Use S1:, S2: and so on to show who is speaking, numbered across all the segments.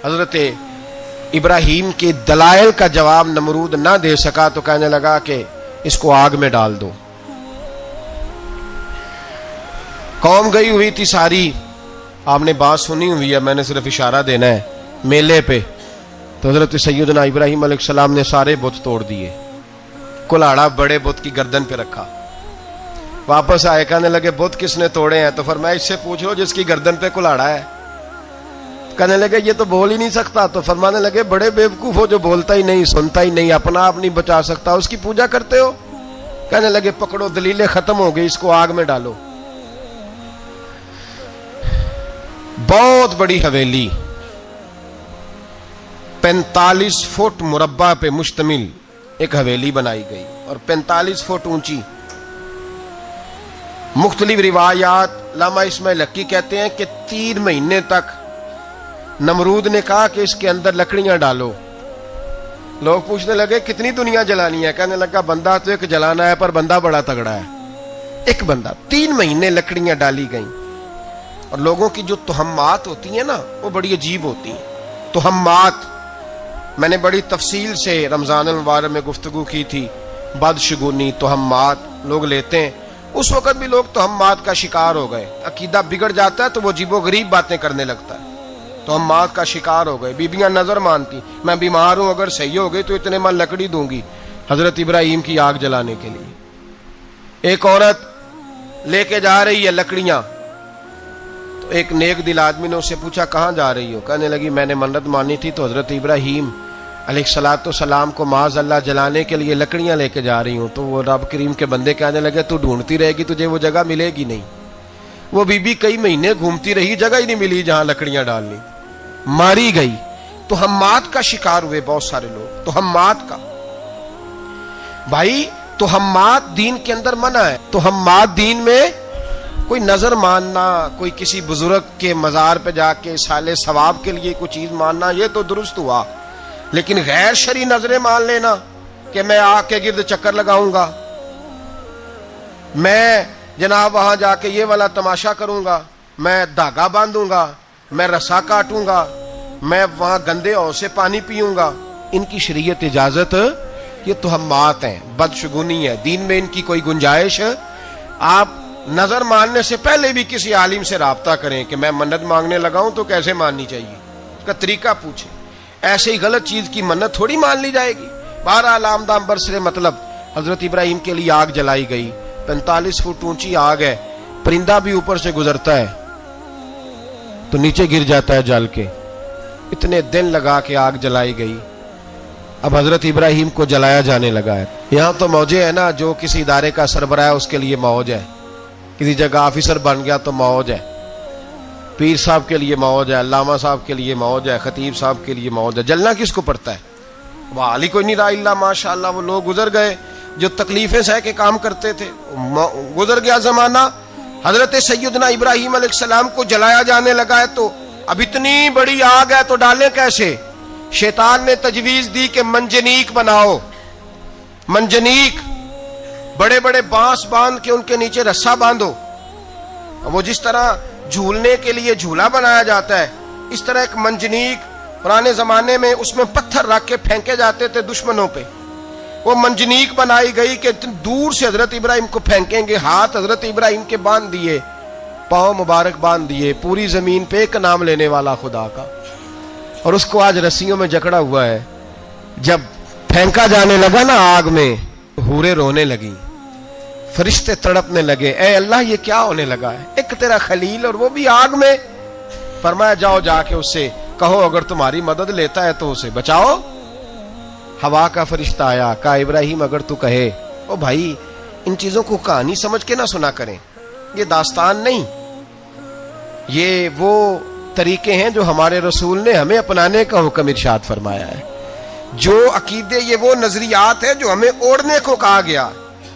S1: حضرت ابراہیم کے دلائل کا جواب نمرود نہ دے سکا تو کہنے لگا کہ اس کو آگ میں ڈال دو. قوم گئی ہوئی تھی ساری, آپ نے بات سنی ہوئی ہے, میں نے صرف اشارہ دینا ہے, میلے پہ. تو حضرت سیدنا ابراہیم علیہ السلام نے سارے بت توڑ دیے, کلاڑا بڑے بت کی گردن پہ رکھا. واپس آئے, کہنے لگے بت کس نے توڑے ہیں؟ تو فرمایا اس سے پوچھ لو جس کی گردن پہ کلاڑا ہے. کہنے لگے یہ تو بول ہی نہیں سکتا. تو فرمانے لگے بڑے بیوقوف ہو جو بولتا ہی نہیں, سنتا ہی نہیں, اپنا آپ نہیں بچا سکتا, اس کی پوجا کرتے ہو. کہنے لگے پکڑو, دلیلیں ختم ہو گئی, اس کو آگ میں ڈالو. بہت بڑی حویلی 45 فٹ مربع پہ مشتمل ایک حویلی بنائی گئی اور 45 فٹ اونچی. مختلف روایات, علامہ اسماعیل حقی کہتے ہیں کہ 3 مہینے تک نمرود نے کہا کہ اس کے اندر لکڑیاں ڈالو. لوگ پوچھنے لگے کتنی دنیا جلانی ہے؟ کہنے لگا بندہ تو ایک جلانا ہے, پر بندہ بڑا تگڑا ہے, ایک بندہ. 3 مہینے لکڑیاں ڈالی گئیں. اور لوگوں کی جو تہمات ہوتی ہیں نا وہ بڑی عجیب ہوتی ہیں. تہمات میں نے بڑی تفصیل سے رمضان المبارک میں گفتگو کی تھی. بدشگونی, تہمات لوگ لیتے ہیں. اس وقت بھی لوگ تہمات کا شکار ہو گئے. عقیدہ بگڑ جاتا ہے تو وہ عجیب و غریب باتیں کرنے لگتا ہے. تہمات کا شکار ہو گئے. بیبیاں نظر مانتی, میں بیمار ہوں, اگر صحیح ہو گئی تو اتنے من لکڑی دوں گی حضرت ابراہیم کی آگ جلانے کے لیے. ایک عورت لے کے جا رہی ہے لکڑیاں. تو ایک نیک دل آدمی نے اس سے پوچھا کہاں جا رہی ہو؟ کہنے لگی میں نے منت مانی تھی تو حضرت ابراہیم علیہ الصلوۃ والسلام کو معاذ اللہ جلانے کے لیے لکڑیاں لے کے جا رہی ہوں. تو وہ رب کریم کے بندے کہنے لگے تو ڈھونڈتی رہے گی, تجھے وہ جگہ ملے گی نہیں. وہ بی بی کئی مہینے گھومتی رہی, جگہ ہی نہیں ملی جہاں لکڑیاں ڈالنی. ماری گئی. تہمات کا شکار ہوئے بہت سارے لوگ. تہمات کا بھائی, تہمات دین کے اندر منع ہے. تہمات دین میں کوئی نظر ماننا, کوئی کسی بزرگ کے مزار پہ جا کے سالے ثواب کے لیے کوئی چیز ماننا, یہ تو درست ہوا. لیکن غیر شرعی نظریں مان لینا کہ میں آگ کے گرد چکر لگاؤں گا, میں جناب وہاں جا کے یہ والا تماشا کروں گا, میں دھاگا باندھوں گا, میں رسا کاٹوں گا, میں وہاں گندے اور سے پانی پیوں گا, ان کی شریعت اجازت, یہ تہمات ہیں, بدشگونی ہے. دین میں ان کی کوئی گنجائش. آپ نظر ماننے سے پہلے بھی کسی عالم سے رابطہ کریں کہ میں منت مانگنے لگا ہوں تو کیسے ماننی چاہیے, اس کا طریقہ پوچھیں. ایسے ہی غلط چیز کی منت تھوڑی مان لی جائے گی. بہرحال آمدام برسر مطلب حضرت ابراہیم کے لیے آگ جلائی گئی. 45 فٹ اونچی آگ ہے, پرندہ بھی اوپر سے گزرتا ہے تو نیچے گر جاتا ہے جل کے. اتنے دن لگا کے آگ جلائی گئی. اب حضرت ابراہیم کو جلایا جانے لگا ہے. یہاں تو موجیں ہے نا, جو کسی ادارے کا سربراہ ہے اس کے لیے موج ہے, کسی جگہ آفیسر بن گیا تو موج ہے, پیر صاحب کے لیے موج ہے, علامہ صاحب کے لیے موج ہے, خطیب صاحب کے لیے موج ہے. جلنا کس کو پڑتا ہے؟ وہ علی کوئی نہیں رہا اللہ ماشاء اللہ. وہ لوگ گزر گئے جو تکلیفیں سہ کے کام کرتے تھے, گزر گیا زمانہ. حضرت سیدنا ابراہیم علیہ السلام کو جلایا جانے لگا ہے تو اب اتنی بڑی آگ ہے تو ڈالیں کیسے؟ شیطان نے تجویز دی کہ منجنیق بناؤ. منجنیق, بڑے بڑے بانس باندھ کے ان کے نیچے رسا باندھو. وہ جس طرح جھولنے کے لیے جھولا بنایا جاتا ہے, اس طرح ایک منجنیق پرانے زمانے میں اس میں پتھر رکھ کے پھینکے جاتے تھے دشمنوں پہ. وہ منجنیق بنائی گئی کہ دور سے حضرت ابراہیم کو پھینکیں گے. ہاتھ حضرت ابراہیم کے باندھ دیے, پاؤں مبارک باندھ دیے, پوری زمین پہ ایک نام لینے والا خدا کا. اور اس کو آج رسیوں میں جکڑا ہوا ہے. جب پھینکا جانے لگا نا آگ میں, حوریں رونے لگی, فرشتے تڑپنے لگے, اے اللہ یہ کیا ہونے لگا ہے؟ ایک تیرا خلیل اور وہ بھی آگ میں. فرمایا جاؤ جا کے اس سے کہو اگر تمہاری مدد لیتا ہے تو اسے بچاؤ. ہوا کا فرشتہ آیا, کہا ابراہیم اگر تو کہے. او بھائی ان چیزوں کو کہانی سمجھ کے نہ سنا کریں, یہ داستان نہیں, یہ وہ طریقے ہیں جو ہمارے رسول نے ہمیں اپنانے کا حکم ارشاد فرمایا ہے. جو عقیدے, یہ وہ نظریات ہیں جو ہمیں اوڑھنے کو کہا گیا.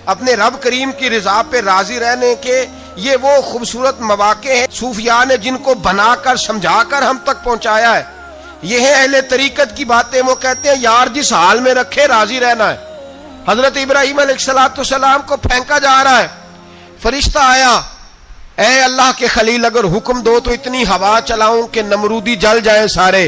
S1: اپنے رب کریم کی رضا پہ راضی رہنے کے یہ وہ خوبصورت مواقع ہیں صوفیاء نے جن کو بنا کر سمجھا کر ہم تک پہنچایا ہے. یہ ہے اہل طریقت کی باتیں. وہ کہتے ہیں یار جس حال میں رکھے راضی رہنا ہے. حضرت ابراہیم علیہ الصلوۃ والسلام کو پھینکا جا رہا ہے, فرشتہ آیا, اے اللہ کے خلیل اگر حکم دو تو اتنی ہوا چلاؤں کہ نمرودی جل جائیں سارے.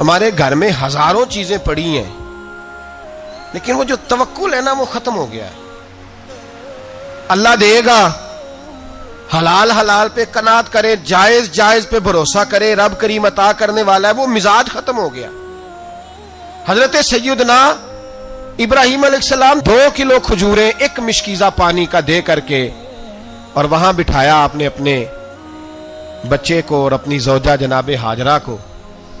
S1: ہمارے گھر میں ہزاروں چیزیں پڑی ہیں، لیکن وہ جو توکل ہے نا وہ ختم ہو گیا ہے. اللہ دے گا، حلال حلال پہ قناعت کرے، جائز جائز پہ بھروسہ کرے، رب کریم عطا کرنے والا ہے، وہ مزاج ختم ہو گیا. حضرت سیدنا ابراہیم علیہ السلام 2 کلو کھجوریں 1 مشکیزہ پانی کا دے کر کے اور وہاں بٹھایا آپ نے اپنے بچے کو اور اپنی زوجہ جناب ہاجرہ کو،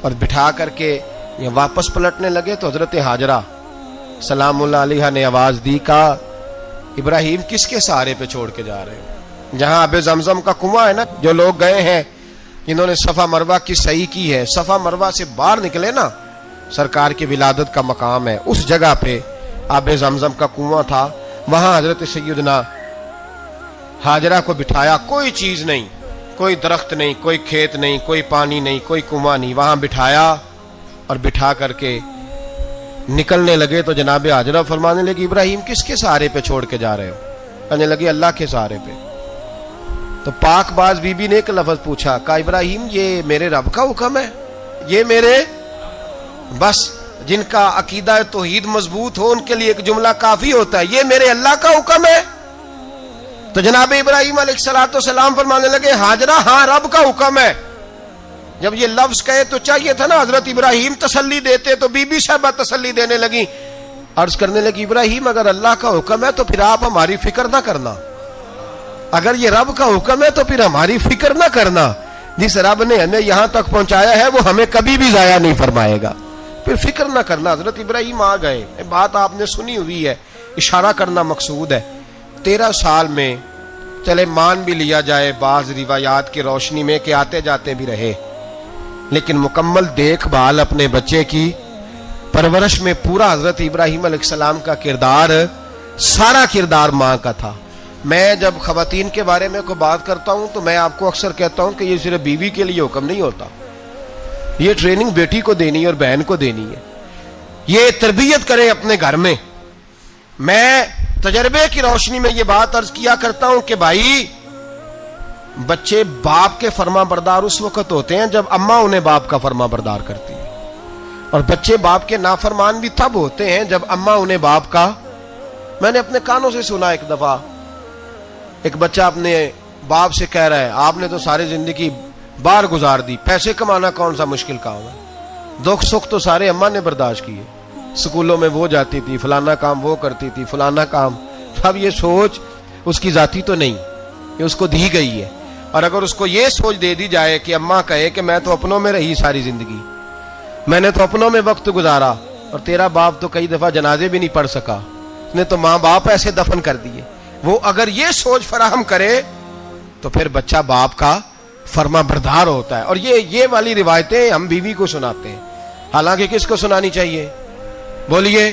S1: اور بٹھا کر کے یہ واپس پلٹنے لگے تو حضرت ہاجرہ سلام اللہ علیہ نے آواز دی، کہا ابراہیم کس کے سہارے پہ چھوڑ کے جا رہے ہو؟ جہاں آب زمزم کا کنواں ہے نا، جو لوگ گئے ہیں جنہوں نے صفا مروہ کی صحیح کی ہے، صفا مروہ سے باہر نکلے نا، سرکار کی ولادت کا مقام ہے، اس جگہ پہ آب زمزم کا کنواں تھا، وہاں حضرت سیدنا ہاجرہ کو بٹھایا. کوئی چیز نہیں، کوئی درخت نہیں، کوئی کھیت نہیں، کوئی پانی نہیں، کوئی کنواں نہیں، وہاں بٹھایا اور بٹھا کر کے نکلنے لگے تو جناب ہاجرہ فرمانے لگی ابراہیم کس کے سہارے پہ چھوڑ کے جا رہے ہو؟ کہنے لگی اللہ کے سہارے پہ. تو پاک باز بی بی نے ایک لفظ پوچھا، کہا ابراہیم یہ میرے رب کا حکم ہے، یہ میرے، بس جن کا عقیدہ توحید مضبوط ہو ان کے لیے ایک جملہ کافی ہوتا ہے، یہ میرے اللہ کا حکم ہے. تو جناب ابراہیم علیہ السلام فرمانے لگے ہاجرہ ہاں رب کا حکم ہے. جب یہ لفظ کہے تو چاہیے تھا نا حضرت ابراہیم تسلی دیتے، تو بی بی صاحبہ تسلی دینے لگی، عرض کرنے لگی ابراہیم اگر اللہ کا حکم ہے تو پھر آپ ہماری فکر نہ کرنا، اگر یہ رب کا حکم ہے تو پھر ہماری فکر نہ کرنا، جس رب نے ہمیں یہاں تک پہنچایا ہے وہ ہمیں کبھی بھی ضائع نہیں فرمائے گا، پھر فکر نہ کرنا. حضرت ابراہیم آ گئے. بات آپ نے سنی ہوئی ہے، اشارہ کرنا مقصود ہے. 13 سال میں چلے مان بھی لیا جائے بعض روایات کی روشنی میں کہ آتے جاتے بھی رہے، لیکن مکمل دیکھ بھال اپنے بچے کی پرورش میں پورا حضرت ابراہیم علیہ السلام کا کردار، سارا کردار ماں کا تھا. میں جب خواتین کے بارے میں کوئی بات کرتا ہوں تو میں آپ کو اکثر کہتا ہوں کہ یہ صرف بیوی کے لیے حکم نہیں ہوتا، یہ ٹریننگ بیٹی کو دینی ہے اور بہن کو دینی ہے، یہ تربیت کرے اپنے گھر میں. میں تجربے کی روشنی میں یہ بات عرض کیا کرتا ہوں کہ بھائی بچے باپ کے فرما بردار اس وقت ہوتے ہیں جب اماں انہیں باپ کا فرما بردار کرتی ہے، اور بچے باپ کے نافرمان بھی تب ہوتے ہیں جب اماں انہیں باپ کا. میں نے اپنے کانوں سے سنا ایک دفعہ ایک بچہ اپنے باپ سے کہہ رہا ہے آپ نے تو ساری زندگی باہر گزار دی، پیسے کمانا کون سا مشکل کام ہے، دکھ سکھ تو سارے اماں نے برداشت کیے، سکولوں میں وہ جاتی تھی، فلانا کام وہ کرتی تھی، فلانا کام. اب یہ سوچ اس کی ذاتی تو نہیں، یہ اس کو دی گئی ہے. اور اگر اس کو یہ سوچ دے دی جائے کہ اماں کہے کہ میں تو اپنوں میں رہی ساری زندگی، میں نے تو اپنوں میں وقت گزارا، اور تیرا باپ تو کئی دفعہ جنازے بھی نہیں پڑھ سکا، اس نے تو ماں باپ ایسے دفن کر دیے، وہ اگر یہ سوچ فراہم کرے تو پھر بچہ باپ کا فرما بردار ہوتا ہے. اور یہ والی روایتیں ہم بیوی کو سناتے ہیں، حالانکہ کس کو سنانی چاہیے؟ بولیے،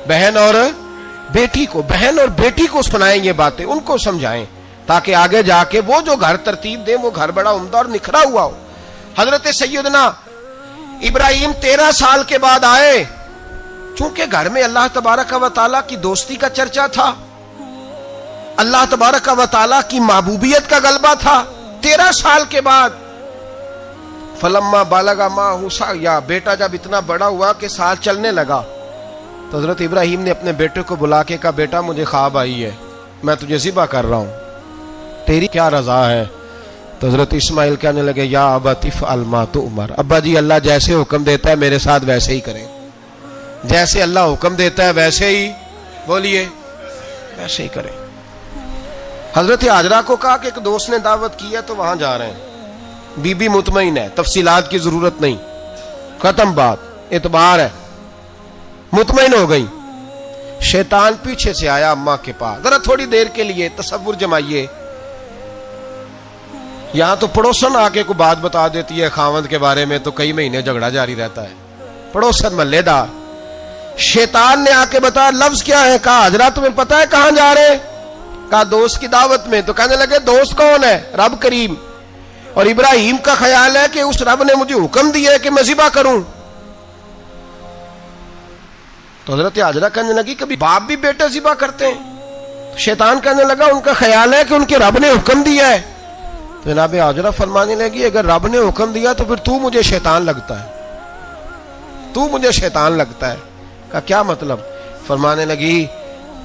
S1: بہن اور بیٹی کو. بہن اور بیٹی کو سنائیں یہ باتیں، ان کو سمجھائیں تاکہ آگے جا کے وہ جو گھر ترتیب دیں وہ گھر بڑا عمدہ اور نکھرا ہوا ہو. حضرت سیدنا ابراہیم 13 سال کے بعد آئے، چونکہ گھر میں اللہ تبارک و تعالیٰ کی دوستی کا چرچا تھا، اللہ تبارک و تعالیٰ کی محبوبیت کا غلبہ تھا. 13 سال کے بعد فلما بالغ معہ سعیا، بیٹا جب اتنا بڑا ہوا کہ سال چلنے لگا تو حضرت ابراہیم نے اپنے بیٹے کو بلا کے کہا بیٹا مجھے خواب آئی ہے، میں تجھے ذبح کر رہا ہوں، تیری کیا رضا ہے؟ تو حضرت اسماعیل کہنے لگے یا ابت افعل ما تؤمر، ابا جی اللہ جیسے حکم دیتا ہے میرے ساتھ ویسے ہی کریں، جیسے اللہ حکم دیتا ہے ویسے ہی، بولیے، ویسے ہی کریں. حضرت ہاجرہ کو کہا کہ ایک دوست نے دعوت کی ہے تو وہاں جا رہے ہیں. بی بی مطمئن ہے، تفصیلات کی ضرورت نہیں، ختم بات، اعتبار ہے، مطمئن ہو گئی. شیطان پیچھے سے آیا اماں کے پاس. ذرا تھوڑی دیر کے لیے تصور جمائیے، یہاں تو پڑوسن آ کے کوئی بات بتا دیتی ہے خاوند کے بارے میں تو کئی مہینے جھگڑا جاری رہتا ہے، پڑوسن محلے دار. شیطان نے آ کے بتایا لفظ کیا ہے؟ کہا حاجرہ تمہیں پتا ہے کہاں جا رہے؟ کہا دوست کی دعوت میں. تو کہنے لگے دوست کون ہے؟ رب کریم. اور ابراہیم کا خیال ہے کہ اس رب نے مجھے حکم دیا ہے کہ میں ذبح کروں. تو حضرت ہاجرہ کہنے لگی کبھی باپ بھی بیٹے ذبح کرتے ہیں؟ شیطان کہنے لگا ان کا خیال ہے کہ ان کے رب نے حکم دیا ہے. تو جناب ہاجرہ فرمانے لگی اگر رب نے حکم دیا تو پھر تو مجھے شیطان لگتا ہے. تو مجھے شیطان لگتا ہے. کہا کیا مطلب؟ فرمانے لگی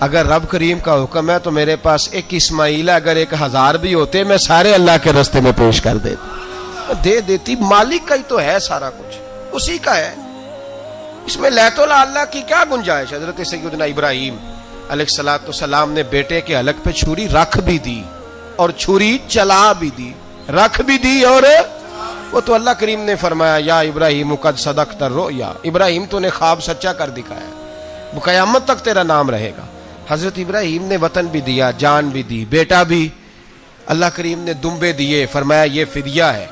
S1: اگر رب کریم کا حکم ہے تو میرے پاس ایک اسماعیل ہے, اگر 1000 بھی ہوتے میں سارے اللہ کے راستے میں پیش کر دے دیتی. مالک کا ہی تو ہے سارا کچھ, اسی کا ہے, اس میں لیت اللہ کی کیا گنجائش. حضرت سیدنا ابراہیم علیہ السلام نے بیٹے کے حلق پہ چھری رکھ بھی دی اور چھری چلا بھی دی, رکھ بھی دی, اور وہ تو اللہ کریم نے فرمایا یا ابراہیم قد صدقت الرؤیا, ابراہیم تو نے خواب سچا کر دکھایا, وہ قیامت تک تیرا نام رہے گا. حضرت ابراہیم نے وطن بھی دیا, جان بھی دی, بیٹا بھی, اللہ کریم نے دمبے دیے, فرمایا یہ فدیہ ہے.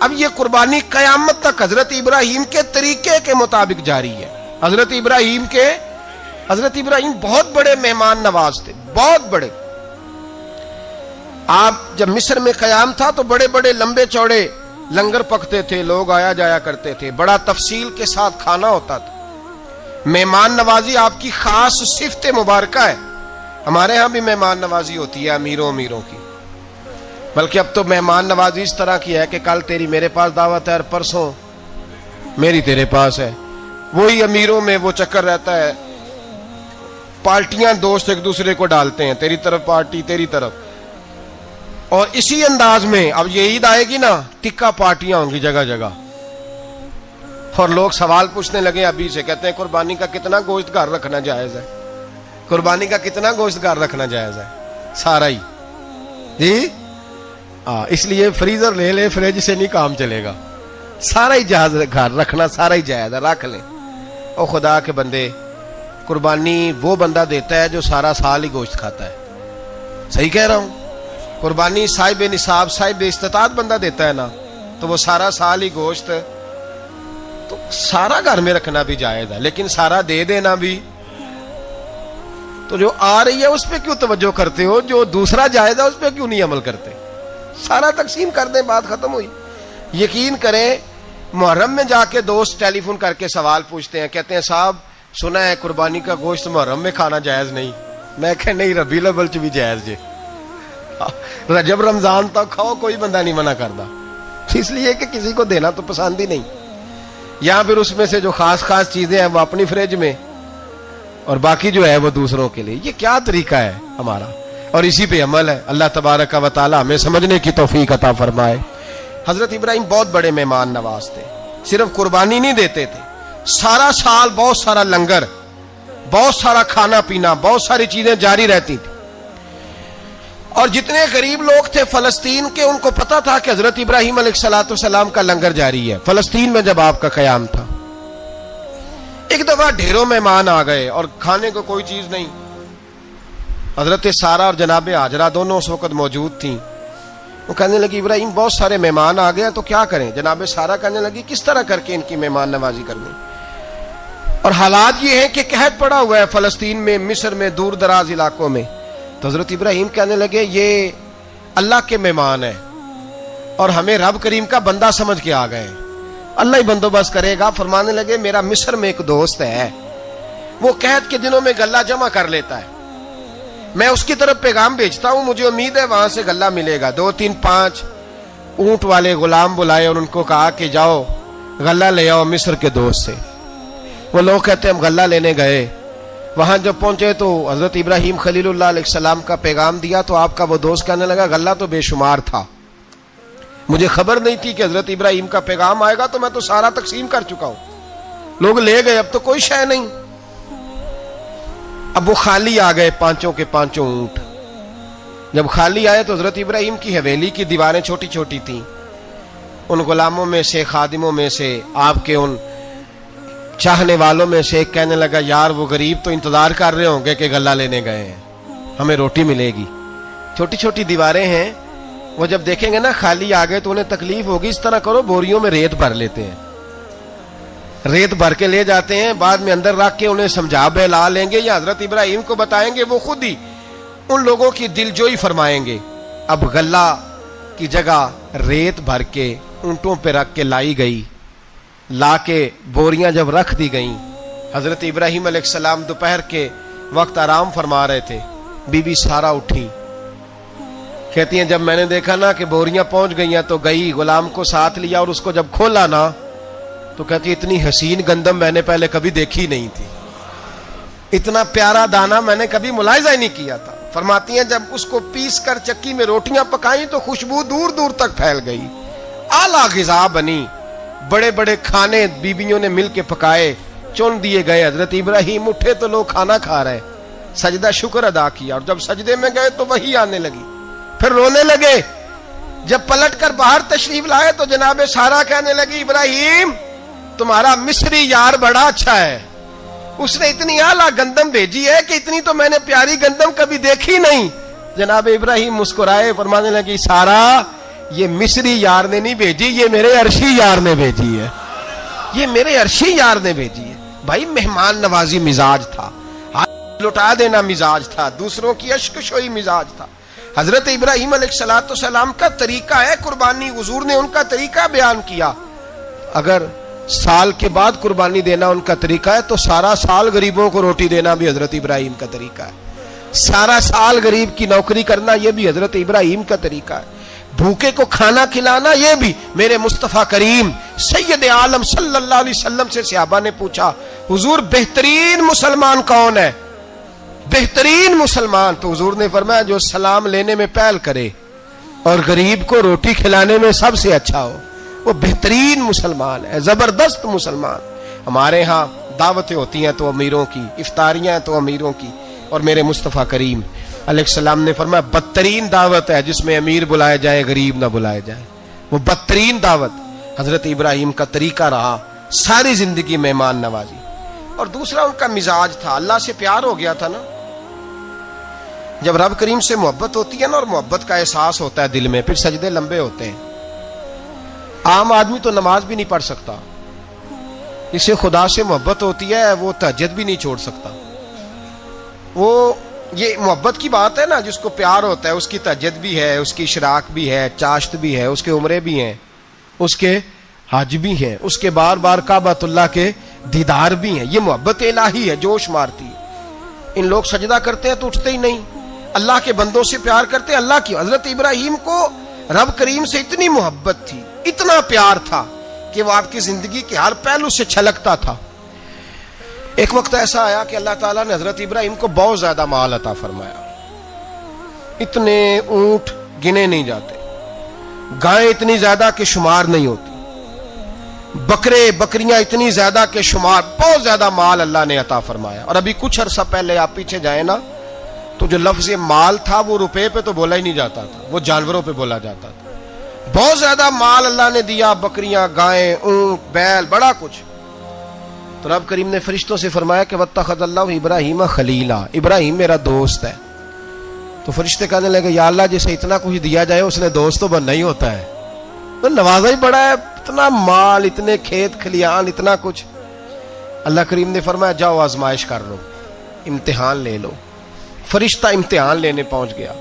S1: اب یہ قربانی قیامت تک حضرت ابراہیم کے طریقے کے مطابق جاری ہے. حضرت ابراہیم بہت بڑے مہمان نواز تھے, بہت بڑے. آپ جب مصر میں قیام تھا تو بڑے بڑے لمبے چوڑے لنگر پکتے تھے, لوگ آیا جایا کرتے تھے, بڑا تفصیل کے ساتھ کھانا ہوتا تھا. مہمان نوازی آپ کی خاص صفت مبارکہ ہے. ہمارے ہاں بھی مہمان نوازی ہوتی ہے امیروں کی, بلکہ اب تو مہمان نوازی اس طرح کی ہے کہ کل تیری میرے پاس دعوت ہے اور پرسوں میری تیرے پاس ہے. وہی امیروں میں وہ چکر رہتا ہے, پارٹیاں دوست ایک دوسرے کو ڈالتے ہیں, تیری طرف پارٹی تیری طرف. اور اسی انداز میں اب یہ عید آئے گی نا, ٹکا پارٹیاں ہوں گی جگہ جگہ, اور لوگ سوال پوچھنے لگے ابھی سے, کہتے ہیں قربانی کا کتنا گوشت گھر رکھنا جائز ہے, قربانی کا کتنا گوشت گھر رکھنا جائز ہے؟ سارا ہی جی. اس لیے فریزر لے لے, فریج سے نہیں کام چلے گا, سارا ہی جہاز گھر رکھنا سارا ہی جائز ہے, رکھ لیں. او خدا کے بندے, قربانی وہ بندہ دیتا ہے جو سارا سال ہی گوشت کھاتا ہے. صحیح کہہ رہا ہوں؟ قربانی صاحب نصاب, صاحب استطاعت بندہ دیتا ہے نا, تو وہ سارا سال ہی گوشت, تو سارا گھر میں رکھنا بھی جائز ہے, لیکن سارا دے دینا بھی. تو جو آ رہی ہے اس پہ کیوں توجہ کرتے ہو, جو دوسرا جائز ہے اس پہ کیوں نہیں عمل کرتے؟ سارا تقسیم کر دیں, بات ختم ہوئی. یقین کریں محرم میں جا کے دوست ٹیلی فون کر کے سوال پوچھتے ہیں, کہتے ہیں صاحب سنا ہے قربانی کا گوشت محرم میں کھانا جائز نہیں. میں کہ نہیں, ربیع الاول چ بھی جائز جے, رجب رمضان تک کھاؤ, کوئی بندہ نہیں منع کرتا, اس لیے کہ کسی کو دینا تو پسند ہی نہیں. یا پھر اس میں سے جو خاص خاص چیزیں ہیں وہ اپنی فریج میں, اور باقی جو ہے وہ دوسروں کے لیے. یہ کیا طریقہ ہے ہمارا؟ اور اسی پہ عمل ہے. اللہ تبارک و تعالی ہمیں سمجھنے کی توفیق عطا فرمائے. حضرت ابراہیم بہت بڑے مہمان نواز تھے. صرف قربانی نہیں دیتے تھے, سارا سال بہت سارا لنگر, بہت سارا کھانا پینا, بہت ساری چیزیں جاری رہتی تھی. اور جتنے غریب لوگ تھے فلسطین کے, ان کو پتا تھا کہ حضرت ابراہیم علیہ السلام کا لنگر جاری ہے. فلسطین میں جب آپ کا قیام تھا, ایک دفعہ ڈھیروں مہمان آ گئے اور کھانے کو کوئی چیز نہیں. حضرت سارا اور جناب ہاجرہ دونوں اس وقت موجود تھیں. وہ کہنے لگی ابراہیم بہت سارے مہمان آ گئے تو کیا کریں؟ جناب سارا کہنے لگی کس طرح کر کے ان کی مہمان نوازی کرنی. اور حالات یہ ہیں کہ قحط پڑا ہوا ہے فلسطین میں, مصر میں, دور دراز علاقوں میں. تو حضرت ابراہیم کہنے لگے یہ اللہ کے مہمان ہیں اور ہمیں رب کریم کا بندہ سمجھ کے آ گئے, اللہ ہی بندوبست کرے گا. فرمانے لگے میرا مصر میں ایک دوست ہے, وہ قحط کے دنوں میں غلہ جمع کر لیتا ہے, میں اس کی طرف پیغام بھیجتا ہوں, مجھے امید ہے وہاں سے غلہ ملے گا. 2 3 5 اونٹ والے غلام بلائے اور ان کو کہا کہ جاؤ غلہ لے آؤ مصر کے دوست سے. وہ لوگ کہتے ہیں ہم غلہ لینے گئے, وہاں جب پہنچے تو حضرت ابراہیم خلیل اللہ علیہ السلام کا پیغام دیا تو آپ کا وہ دوست کہنے لگا غلہ تو بے شمار تھا, مجھے خبر نہیں تھی کہ حضرت ابراہیم کا پیغام آئے گا, تو میں تو سارا تقسیم کر چکا ہوں. لوگ لے گئے, اب تو کوئی شے نہیں. اب وہ خالی آ گئے 5 کے 5 اونٹ. جب خالی آئے تو حضرت ابراہیم کی حویلی کی دیواریں چھوٹی چھوٹی تھیں. ان غلاموں میں سے, خادموں میں سے, آپ کے ان چاہنے والوں میں سے ایک کہنے لگا یار وہ غریب تو انتظار کر رہے ہوں گے کہ غلہ لینے گئے ہیں, ہمیں روٹی ملے گی. چھوٹی چھوٹی دیواریں ہیں, وہ جب دیکھیں گے نا خالی آ گئے تو انہیں تکلیف ہوگی. اس طرح کرو بوریوں میں ریت بھر لیتے ہیں, ریت بھر کے لے جاتے ہیں, بعد میں اندر رکھ کے انہیں سمجھا بہلا لیں گے, یا حضرت ابراہیم کو بتائیں گے, وہ خود ہی ان لوگوں کی دلجوئی فرمائیں گے. اب غلہ کی جگہ ریت بھر کے اونٹوں پہ رکھ کے لائی گئی. لا کے بوریاں جب رکھ دی گئیں, حضرت ابراہیم علیہ السلام دوپہر کے وقت آرام فرما رہے تھے. بی بی سارا اٹھی, کہتی ہیں جب میں نے دیکھا نا کہ بوریاں پہنچ گئی ہیں تو گئی, غلام کو ساتھ لیا اور اس کو جب کھولا نا تو کہتی اتنی حسین گندم میں نے پہلے کبھی دیکھی نہیں تھی، اتنا پیارا دانا میں نے کبھی ملاحظہ ہی نہیں کیا تھا۔ فرماتی ہیں جب اس کو پیس کر چکی میں روٹیاں پکائیں تو خوشبو دور دور تک پھیل گئی، اعلیٰ غذا بنی، بڑے بڑے کھانے بیویوں نے مل کے پکائے، چن دیے گئے۔ حضرت ابراہیم اٹھے تو لوگ کھانا کھا رہے، سجدہ شکر ادا کیا، اور جب سجدے میں گئے تو وحی آنے لگی، پھر رونے لگے۔ جب پلٹ کر باہر تشریف لائے تو جناب سارا کہنے لگی ابراہیم تمہارا مصری یار بڑا اچھا ہے، اس نے اتنی اعلیٰ گندم بھیجی ہے کہ اتنی تو میں نے پیاری گندم کبھی دیکھی نہیں۔ جناب ابراہیم مسکرائے، فرمانے لگی سارا یہ مصری یار نے نہیں بھیجی، یہ میرے عرشی یار نے بھیجی ہے، یہ میرے عرشی یار نے بھیجی ہے۔ بھائی مہمان نوازی مزاج تھا، ہاتھ لٹا دینا مزاج تھا، دوسروں کی اشک شوئی مزاج تھا۔ حضرت ابراہیم علیہ السلام کا طریقہ ہے قربانی، حضور نے ان کا طریقہ بیان کیا۔ اگر سال کے بعد قربانی دینا ان کا طریقہ ہے تو سارا سال غریبوں کو روٹی دینا بھی حضرت ابراہیم کا طریقہ ہے، سارا سال غریب کی نوکری کرنا یہ بھی حضرت ابراہیم کا طریقہ ہے، بھوکے کو کھانا کھلانا یہ بھی۔ میرے مصطفیٰ کریم سید عالم صلی اللہ علیہ وسلم سے صحابہ نے پوچھا حضور بہترین مسلمان کون ہے؟ بہترین مسلمان تو حضور نے فرمایا جو سلام لینے میں پہل کرے اور غریب کو روٹی کھلانے میں سب سے اچھا ہو، وہ بہترین مسلمان ہے، زبردست مسلمان۔ ہمارے ہاں دعوتیں ہوتی ہیں تو امیروں کی، افطاریاں تو امیروں کی، اور میرے مصطفیٰ کریم علیہ السلام نے فرمایا بدترین دعوت ہے جس میں امیر بلائے جائے غریب نہ بلائے جائے، وہ بدترین دعوت۔ حضرت ابراہیم کا طریقہ رہا ساری زندگی مہمان نوازی، اور دوسرا ان کا مزاج تھا، اللہ سے پیار ہو گیا تھا نا۔ جب رب کریم سے محبت ہوتی ہے نا، اور محبت کا احساس ہوتا ہے دل میں، پھر سجدے لمبے ہوتے ہیں۔ عام آدمی تو نماز بھی نہیں پڑھ سکتا، اسے خدا سے محبت ہوتی ہے وہ تہجد بھی نہیں چھوڑ سکتا۔ وہ یہ محبت کی بات ہے نا، جس کو پیار ہوتا ہے اس کی تہجد بھی ہے، اس کی اشراق بھی ہے، چاشت بھی ہے، اس کے عمرے بھی ہیں، اس کے حج بھی ہیں، اس کے بار بار کعبۃ اللہ کے دیدار بھی ہیں۔ یہ محبت الہی ہے، جوش مارتی ہے۔ ان لوگ سجدہ کرتے ہیں تو اٹھتے ہی نہیں، اللہ کے بندوں سے پیار کرتے ہیں اللہ کی۔ حضرت ابراہیم کو رب کریم سے اتنی محبت تھی، اتنا پیار تھا کہ وہ آپ کی زندگی کے ہر پہلو سے چھلکتا تھا۔ ایک وقت ایسا آیا کہ اللہ تعالیٰ نے حضرت ابراہیم کو بہت زیادہ مال عطا فرمایا، اتنے اونٹ گنے نہیں جاتے، گائیں اتنی زیادہ کہ شمار نہیں ہوتی، بکرے بکریاں اتنی زیادہ کہ شمار، بہت زیادہ مال اللہ نے عطا فرمایا۔ اور ابھی کچھ عرصہ پہلے آپ پیچھے جائیں نا تو جو لفظ مال تھا وہ روپے پہ تو بولا ہی نہیں جاتا تھا، وہ جانوروں پہ بولا جاتا تھا۔ بہت زیادہ مال اللہ نے دیا، بکریاں گائیں اونٹ بیل بڑا کچھ۔ تو رب کریم نے فرشتوں سے فرمایا کہ واتخذ اللہ ابراہیم خلیلا، ابراہیم میرا دوست ہے۔ تو فرشتے کہنے لگے یا اللہ جسے اتنا کچھ دیا جائے اس نے دوست تو بننا ہی ہوتا ہے، تو نوازا ہی بڑا ہے، اتنا مال، اتنے کھیت کھلیان، اتنا کچھ۔ اللہ کریم نے فرمایا جاؤ آزمائش کر لو، امتحان لے لو۔ فرشتہ امتحان لینے پہنچ گیا۔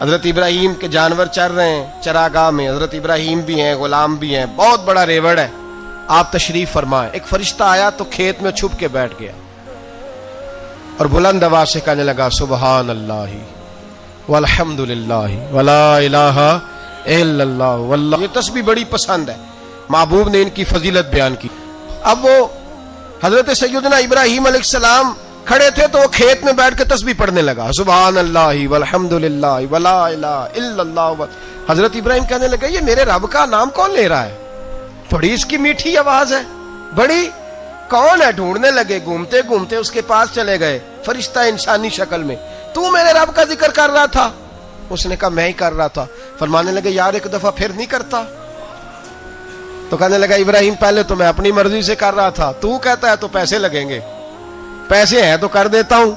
S1: حضرت ابراہیم کے جانور چر رہے ہیں چراگاہ میں، حضرت ابراہیم بھی ہیں، غلام بھی ہیں، بہت بڑا ریوڑ ہے، آپ تشریف فرمائیں۔ ایک فرشتہ آیا تو کھیت میں چھپ کے بیٹھ گیا اور بلند آواز سے کہنے لگا سبحان اللہ والحمد للہ ولا الہ الا اللہ واللہ۔ یہ تسبیح بڑی پسند ہے، محبوب نے ان کی فضیلت بیان کی۔ اب وہ حضرت سیدنا ابراہیم علیہ السلام کھڑے تھے تو وہ کھیت میں بیٹھ کے تسبیح پڑھنے لگا سبحان اللہ والحمد للہ ولا الہ الا اللہ۔ حضرت ابراہیم کہنے لگے یہ میرے رب کا نام کون لے رہا ہے؟ بڑی اس کی میٹھی آواز ہے، بڑی، کون ہے؟ ڈھونڈنے لگے، گھومتے گھومتے اس کے پاس چلے گئے، فرشتہ انسانی شکل میں۔ تو میرے رب کا ذکر کر رہا تھا؟ اس نے کہا میں ہی کر رہا تھا۔ فرمانے لگے یار ایک دفعہ پھر نہیں کرتا؟ تو کہنے لگا ابراہیم پہلے تو میں اپنی مرضی سے کر رہا تھا، تو کہتا ہے تو پیسے لگیں گے، پیسے ہیں تو کر دیتا ہوں۔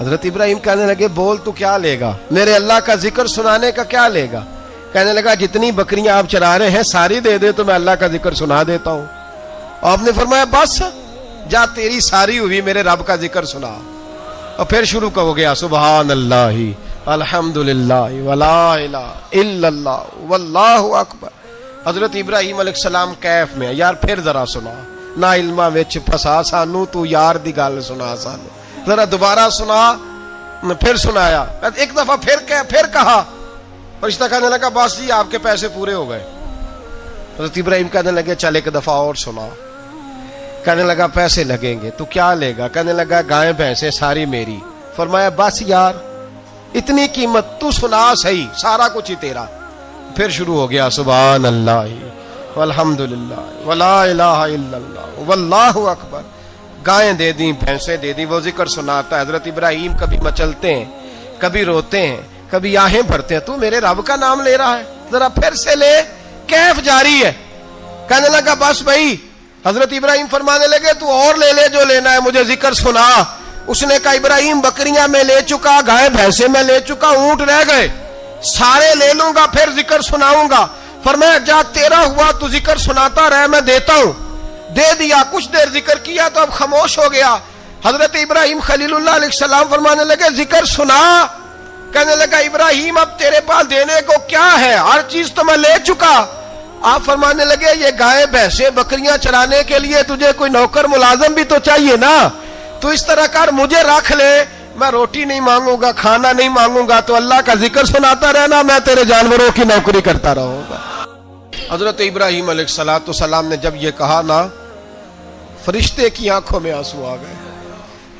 S1: حضرت ابراہیم کہنے لگے بول تو کیا لے گا، میرے اللہ کا ذکر سنانے کا کیا لے گا؟ کہنے لگا جتنی بکریاں آپ چرا رہے ہیں ساری دے دے تو میں اللہ کا ذکر سنا دیتا ہوں۔ آپ نے فرمایا بس جا تیری ساری ہوئی، میرے رب کا ذکر سنا۔ اور پھر شروع ہو گیا سبحان اللہ الحمد للہ ولا الہ الا اللہ واللہ اکبر۔ حضرت ابراہیم علیہ السلام کیف میں، یار پھر ذرا سنا، نہ علمہ وچ پھسا سانو، تو یار دی گل سنا سانو، ذرا دوبارہ سنا۔ پھر سنایا، ایک دفعہ پھر کہا، فرشتہ کہنے لگا بس جی آپ کے پیسے پورے ہو گئے۔ حضرت ابراہیم کہنے لگے چل ایک دفعہ اور سنا. کہنے لگا پیسے لگیں گے. تو کیا لے گا؟ کہنے لگا گائیں بھینسیں ساری میری. فرمایا بس یار اتنی قیمت، تو سنا صحیح، سارا کچھ ہی تیرا. پھر شروع ہو گیا سبحان اللہ والحمدللہ ولا الہ الا اللہ واللہ اکبر. گائیں دے دیں، بھینسیں دے دیں، وہ ذکر سناتا ہے. حضرت ابراہیم کبھی مچلتے ہیں، کبھی روتے ہیں، کبھی آہیں بھرتے ہیں. تو میرے رب کا نام لے رہا ہے، ذرا پھر سے لے. کیف جاری ہے. کہنے لگا بس بھائی. حضرت ابراہیم فرمانے لگے تو اور لے لے جو لینا ہے، مجھے ذکر سنا. اس نے کہا ابراہیم بکریاں میں لے چکا، گائے بھینسیں میں لے چکا، اونٹ رہ گئے، سارے لے لوں گا پھر ذکر سناؤں گا. فرمایا جا تیرا ہوا تو ذکر سناتا رہ، میں دیتا ہوں. دے دیا. کچھ دیر ذکر کیا تو اب خاموش ہو گیا. حضرت ابراہیم خلیل اللہ علیہ السلام فرمانے لگے ذکر سنا. کہنے لگا ابراہیم اب تیرے پاس دینے کو کیا ہے، ہر چیز تو میں لے چکا. آپ فرمانے لگے یہ گائے بھینسیں بکریاں چرانے کے لیے تجھے کوئی نوکر ملازم بھی تو چاہیے نا. تو اس طرح کر مجھے رکھ لے، میں روٹی نہیں مانگوں گا، کھانا نہیں مانگوں گا، تو اللہ کا ذکر سناتا رہنا، میں تیرے جانوروں کی نوکری کرتا رہوں گا. حضرت ابراہیم علیہ السلام نے جب یہ کہا نا، فرشتے کی آنکھوں میں آنسو آ گئے.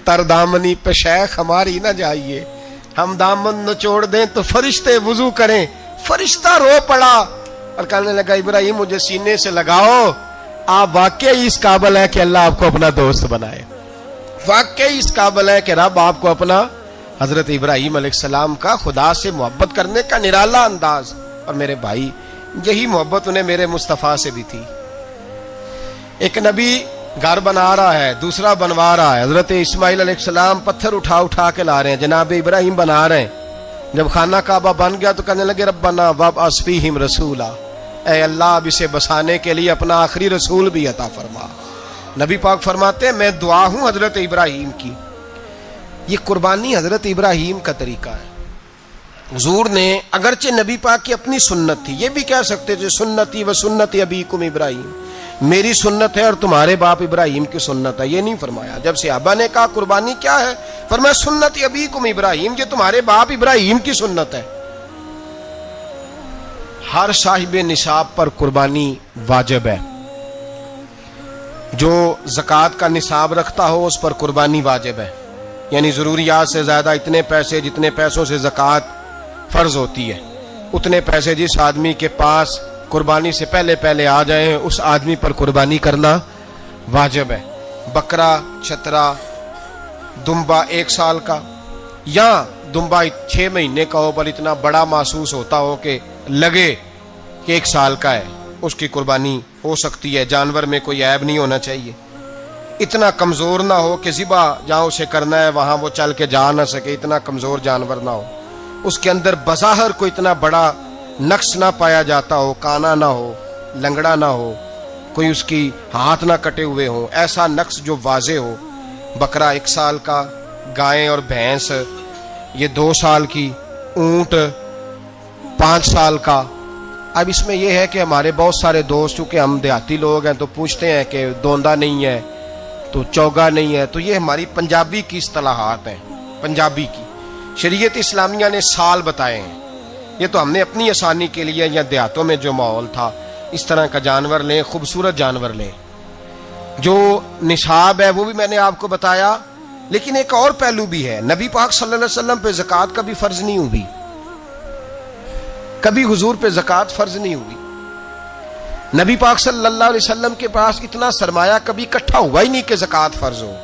S1: تر دامنی پہ شیخ ہماری نہ جائیے، ہم دامن نچوڑ دیں تو فرشتے وضو کریں. فرشتہ رو پڑا اور کہنے لگا ابراہیم مجھے سینے سے لگاؤ، آپ واقعی اس قابل ہے کہ اللہ آپ کو اپنا دوست بنائے، واقعی اس قابل ہے کہ رب آپ کو اپنا. حضرت ابراہیم علیہ السلام کا خدا سے محبت کرنے کا نرالا انداز. اور میرے بھائی یہی محبت انہیں میرے مصطفیٰ سے بھی تھی. ایک نبی گھر بنا رہا ہے، دوسرا بنوا رہا ہے. حضرت اسماعیل علیہ السلام پتھر اٹھا اٹھا کے لا رہے ہیں، جناب ابراہیم بنا رہے ہیں. جب خانہ کعبہ بن گیا تو کہنے لگے ربنا وابعث فیہم رسولا، اے اللہ اب اسے بسانے کے لیے اپنا آخری رسول بھی عطا فرما. نبی پاک فرماتے ہیں میں دعا ہوں حضرت ابراہیم کی. یہ قربانی حضرت ابراہیم کا طریقہ ہے. حضور نے اگرچہ نبی پاک کی اپنی سنت تھی، یہ بھی کہہ سکتے تھے سنتی و سنت ابیکم ابراہیم، میری سنت ہے اور تمہارے باپ ابراہیم کی سنت ہے. یہ نہیں فرمایا. جب صحابہ نے کہا قربانی کیا ہے، فرمایا سنت ابیکم ابراہیم، یہ تمہارے باپ ابراہیم کی سنت ہے. ہر صاحب نصاب پر قربانی واجب ہے. جو زکوٰۃ کا نصاب رکھتا ہو اس پر قربانی واجب ہے. یعنی ضروریات سے زیادہ اتنے پیسے، جتنے پیسوں سے زکوٰۃ فرض ہوتی ہے، اتنے پیسے جس آدمی کے پاس قربانی سے پہلے پہلے آ جائیں اس آدمی پر قربانی کرنا واجب ہے. بکرا، چھترا، دمبا 1 سال کا یا دمبا 6 مہینے کا ہو پر اتنا بڑا محسوس ہوتا ہو کہ لگے کہ 1 سال کا ہے، اس کی قربانی ہو سکتی ہے. جانور میں کوئی عیب نہیں ہونا چاہیے. اتنا کمزور نہ ہو کہ ذبح جہاں اسے کرنا ہے وہاں وہ چل کے جا نہ سکے، اتنا کمزور جانور نہ ہو. اس کے اندر بظاہر کوئی اتنا بڑا نقص نہ پایا جاتا ہو، کانا نہ ہو، لنگڑا نہ ہو، کوئی اس کی ہاتھ نہ کٹے ہوئے ہوں، ایسا نقص جو واضح ہو. بکرا 1 سال کا، گائیں اور بھینس یہ 2 سال کی، اونٹ 5 سال کا. اب اس میں یہ ہے کہ ہمارے بہت سارے دوست چونکہ ہم دیہاتی لوگ ہیں تو پوچھتے ہیں کہ دوندا نہیں ہے تو چوگا نہیں ہے. تو یہ ہماری پنجابی کی اصطلاحات ہیں، پنجابی کی. شریعت اسلامیہ نے سال بتائے ہیں. یہ تو ہم نے اپنی آسانی کے لیے یا دیہاتوں میں جو ماحول تھا اس طرح کا جانور لیں، خوبصورت جانور لیں. جو نصاب ہے وہ بھی میں نے آپ کو بتایا. لیکن ایک اور پہلو بھی ہے. نبی پاک صلی اللہ علیہ وسلم پہ زکوٰۃ کبھی فرض نہیں ہوئی، کبھی حضور پہ زکوٰۃ فرض نہیں ہوئی. نبی پاک صلی اللہ علیہ وسلم کے پاس اتنا سرمایہ کبھی اکٹھا ہوا ہی نہیں کہ زکوٰۃ فرض ہو.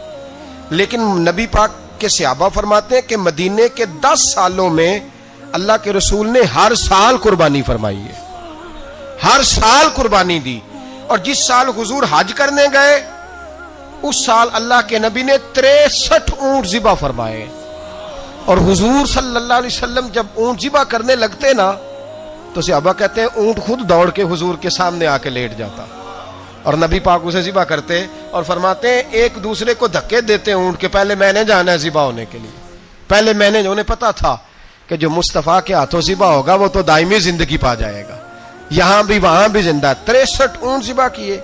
S1: لیکن نبی پاک کے صحابہ فرماتے ہیں کہ مدینے کے 10 سالوں میں اللہ کے رسول نے ہر سال قربانی فرمائی ہے، ہر سال قربانی دی. اور جس سال حضور حج کرنے گئے اس سال اللہ کے نبی نے 63 اونٹ ذبح فرمائے. اور حضور صلی اللہ علیہ وسلم جب اونٹ ذبح کرنے لگتے نا تو صحابہ کہتے ہیں اونٹ خود دوڑ کے حضور کے سامنے آ کے لیٹ جاتا اور نبی پاک اسے ذبح کرتے اور فرماتے ہیں ایک دوسرے کو دھکے دیتے اونٹ کے پہلے میں نے جانا ہے ذبح ہونے کے لیے، پہلے میں نے. انہیں پتا تھا کہ جو مصطفیٰ کے ہاتھوں ذبح ہوگا وہ تو دائمی زندگی پا جائے گا، یہاں بھی وہاں بھی زندہ. 63 اونٹ ذبح کیے.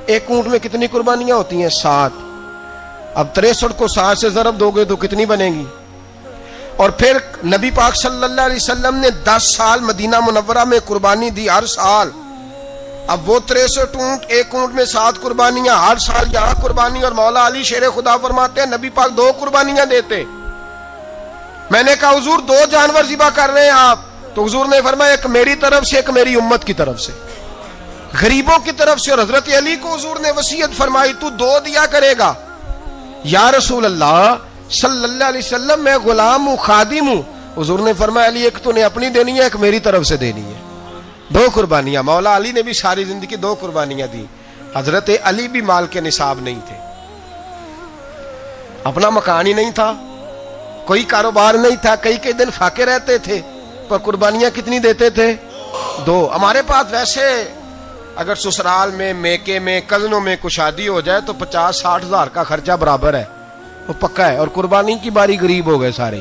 S1: ایک اونٹ میں کتنی قربانیاں ہوتی ہیں؟ 7. اب 63 کو 7 سے ضرب دو گے تو کتنی بنے گی؟ اور پھر نبی پاک صلی اللہ علیہ وسلم نے 10 سال مدینہ منورہ میں قربانی دی ہر سال. اب وہ 63 اونٹ، ایک اونٹ میں 7 قربانیاں، ہر سال یہاں قربانی، اور مولا علی شیر خدا فرماتے ہیں نبی پاک 2 قربانیاں دیتے۔ میں نے کہا حضور 2 جانور ذبح کر رہے ہیں آپ، تو حضور نے فرمایا ایک میری طرف سے، ایک میری امت کی طرف سے، غریبوں کی طرف سے۔ اور حضرت علی کو حضور نے وصیت فرمائی تو 2 دیا کرے گا۔ یا رسول اللہ صلی اللہ علیہ وسلم میں غلام ہوں، خادم ہوں۔ حضور نے فرمایا علی ایک تو نے اپنی دینی ہے، ایک میری طرف سے دینی ہے۔ 2 قربانیاں۔ مولا علی نے بھی ساری زندگی 2 قربانیاں دی۔ حضرت علی بھی مال کے نصاب نہیں تھے، اپنا مکان ہی نہیں تھا، کوئی کاروبار نہیں تھا، کئی دن فاقے رہتے تھے، پر قربانیاں کتنی دیتے تھے؟ 2۔ ہمارے پاس ویسے اگر سسرال میں، میکے میں، کزنوں میں کچھ شادی ہو جائے تو 50-60 ہزار کا خرچہ برابر ہے، وہ پکا ہے۔ اور قربانی کی باری غریب ہو گئے، سارے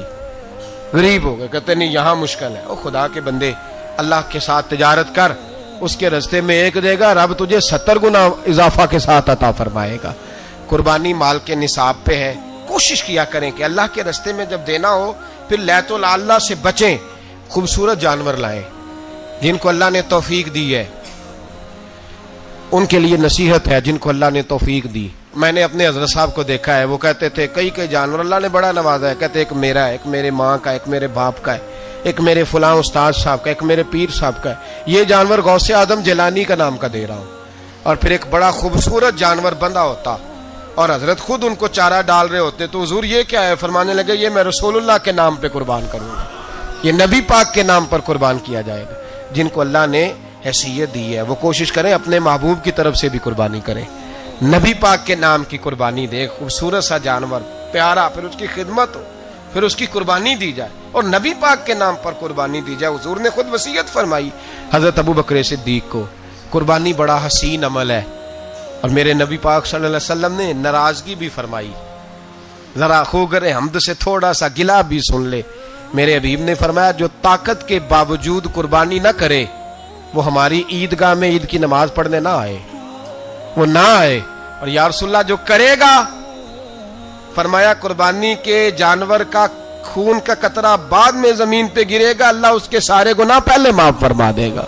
S1: غریب ہو گئے، کہتے نہیں یہاں مشکل ہے۔ او خدا کے بندے، اللہ کے ساتھ تجارت کر، اس کے رستے میں 1 دے گا، رب تجھے 70 گنا اضافہ کے ساتھ عطا فرمائے گا۔ قربانی مال کے نصاب پہ ہے۔ کوشش کیا کریں کہ اللہ کے رستے میں جب دینا ہو پھر لیت اللہ سے بچیں، خوبصورت جانور لائیں جن کو اللہ نے توفیق دی ہے۔ ان کے لیے نصیحت ہے جن کو اللہ نے توفیق دی۔ میں نے اپنے حضرت صاحب کو دیکھا ہے، وہ کہتے تھے کئی جانور اللہ نے بڑا نوازا ہے، کہتے ایک میرا ہے، ایک میرے ماں کا، ایک میرے باپ کا ہے، ایک میرے فلاں استاد صاحب کا، ایک میرے پیر صاحب کا ہے۔ یہ جانور غوث اعظم جیلانی کا نام کا دے رہا ہوں۔ اور پھر ایک بڑا خوبصورت جانور بندہ ہوتا اور حضرت خود ان کو چارہ ڈال رہے ہوتے، تو حضور یہ کیا ہے؟ فرمانے لگے یہ میں رسول اللہ کے نام پہ قربان کروں گا، یہ نبی پاک کے نام پر قربان کیا جائے گا۔ جن کو اللہ نے حیثیت دی ہے وہ کوشش کریں اپنے محبوب کی طرف سے بھی قربانی کریں، نبی پاک کے نام کی قربانی دے، خوبصورت سا جانور پیارا، پھر اس کی خدمت ہو، پھر اس کی قربانی دی جائے اور نبی پاک کے نام پر قربانی دی جائے۔ حضور نے خود وصیت فرمائی حضرت ابو بکر صدیق کو، قربانی بڑا حسین عمل ہے، اور میرے نبی پاک صلی اللہ علیہ وسلم نے ناراضگی بھی فرمائی، ذرا خوگر حمد سے تھوڑا سا گلا بھی سن لے۔ میرے حبیب نے فرمایا جو طاقت کے باوجود قربانی نہ کرے وہ ہماری عیدگاہ میں عید کی نماز پڑھنے نہ آئے، وہ نہ آئے۔ اور یا رسول اللہ جو کرے گا، فرمایا قربانی کے جانور کا خون کا قطرہ بعد میں زمین پہ گرے گا، اللہ اس کے سارے گناہ پہلے معاف فرما دے گا،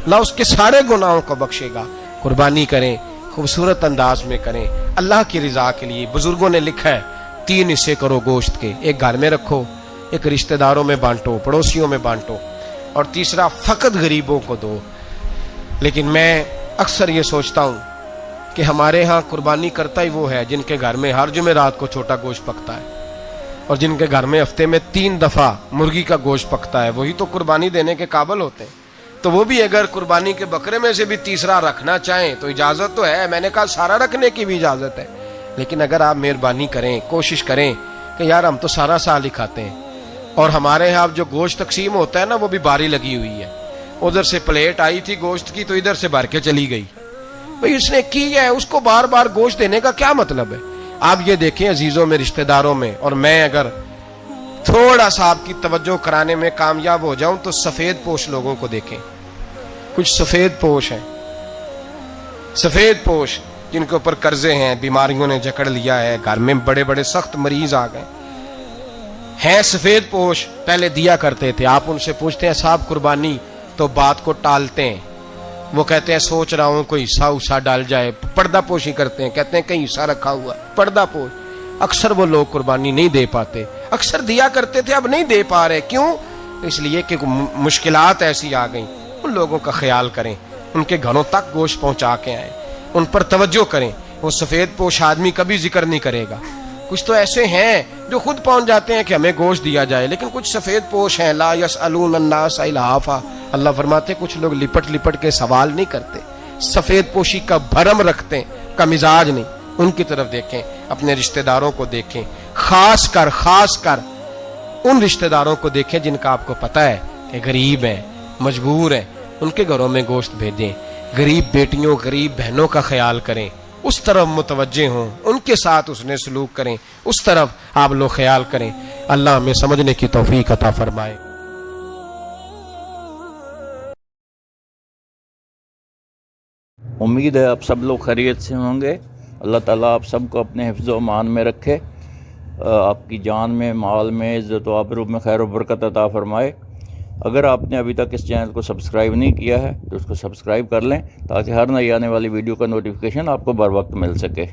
S1: اللہ اس کے سارے گناہوں کو بخشے گا۔ قربانی کریں، خوبصورت انداز میں کریں، اللہ کی رضا کے لیے۔ بزرگوں نے لکھا ہے 3 حصے کرو گوشت کے، ایک گھر میں رکھو، ایک رشتہ داروں میں بانٹو، پڑوسیوں میں بانٹو، اور تیسرا فقط غریبوں کو دو۔ لیکن میں اکثر یہ سوچتا ہوں کہ ہمارے ہاں قربانی کرتا ہی وہ ہے جن کے گھر میں ہر جمعرات کو چھوٹا گوشت پکتا ہے، اور جن کے گھر میں ہفتے میں 3 دفعہ مرغی کا گوشت پکتا ہے، وہی تو قربانی دینے کے قابل ہوتے ہیں۔ تو وہ بھی اگر قربانی کے بکرے میں سے بھی تیسرا رکھنا چاہیں تو اجازت تو ہے، میں نے کہا سارا رکھنے کی بھی اجازت ہے، لیکن اگر آپ مہربانی کریں، کوشش کریں کہ یار ہم تو سارا سال ہی کھاتے ہیں، اور ہمارے یہاں جو گوشت تقسیم ہوتا ہے نا وہ بھی باری لگی ہوئی ہے، ادھر سے پلیٹ آئی تھی گوشت کی تو ادھر سے بھر کے چلی گئی، بھئی اس نے کی ہے، اس کو بار بار گوشت دینے کا کیا مطلب ہے؟ آپ یہ دیکھیں عزیزوں میں، رشتہ داروں میں، اور میں اگر تھوڑا سا آپ کی توجہ کرانے میں کامیاب ہو جاؤں تو سفید پوش لوگوں کو دیکھیں، کچھ سفید پوش ہیں، سفید پوش جن کے اوپر قرضے ہیں، بیماریوں نے جکڑ لیا ہے، گھر میں بڑے بڑے سخت مریض آ گئے ہیں، سفید پوش پہلے دیا کرتے تھے۔ آپ ان سے پوچھتے ہیں صاحب قربانی، تو بات کو ٹالتے ہیں، وہ کہتے ہیں سوچ رہا ہوں کوئی حصہ ڈال جائے، پردہ پوشی کرتے ہیں، کہتے ہیں کہیں حصہ رکھا ہوا، پردہ پوش۔ اکثر وہ لوگ قربانی نہیں دے پاتے، اکثر دیا کرتے تھے اب نہیں دے پا رہے، کیوں؟ اس لیے کہ مشکلات ایسی آ گئیں۔ ان لوگوں کا خیال کریں، ان کے گھروں تک گوشت پہنچا کے آئیں، ان پر توجہ کریں۔ وہ سفید پوش آدمی کبھی ذکر نہیں کرے گا، کچھ تو ایسے ہیں جو خود پہنچ جاتے ہیں کہ ہمیں گوشت دیا جائے، لیکن کچھ سفید پوش ہیں لا یسألون الناس الحافا، اللہ فرماتے کچھ لوگ لپٹ لپٹ کے سوال نہیں کرتے، سفید پوشی کا بھرم رکھتے ہیں، کا مزاج نہیں۔ ان کی طرف دیکھیں، اپنے رشتہ داروں کو دیکھیں، خاص کر ان رشتہ داروں کو دیکھیں جن کا آپ کو پتہ ہے کہ غریب ہیں، مجبور ہیں، ان کے گھروں میں گوشت بھیجیں۔ غریب بیٹیوں، غریب بہنوں کا خیال کریں، اس طرف متوجہ ہوں، ان کے ساتھ اس نے سلوک کریں، اس طرف آپ لوگ خیال کریں۔ اللہ ہمیں سمجھنے کی توفیق عطا فرمائے۔
S2: امید ہے آپ سب لوگ خیریت سے ہوں گے۔ اللہ تعالیٰ آپ سب کو اپنے حفظ و امان میں رکھے، آپ کی جان میں، مال میں، عزت و آبرو میں خیر و برکت عطا فرمائے۔ اگر آپ نے ابھی تک اس چینل کو سبسکرائب نہیں کیا ہے تو اس کو سبسکرائب کر لیں تاکہ ہر نئی آنے والی ویڈیو کا نوٹیفیکیشن آپ کو بر وقت مل سکے.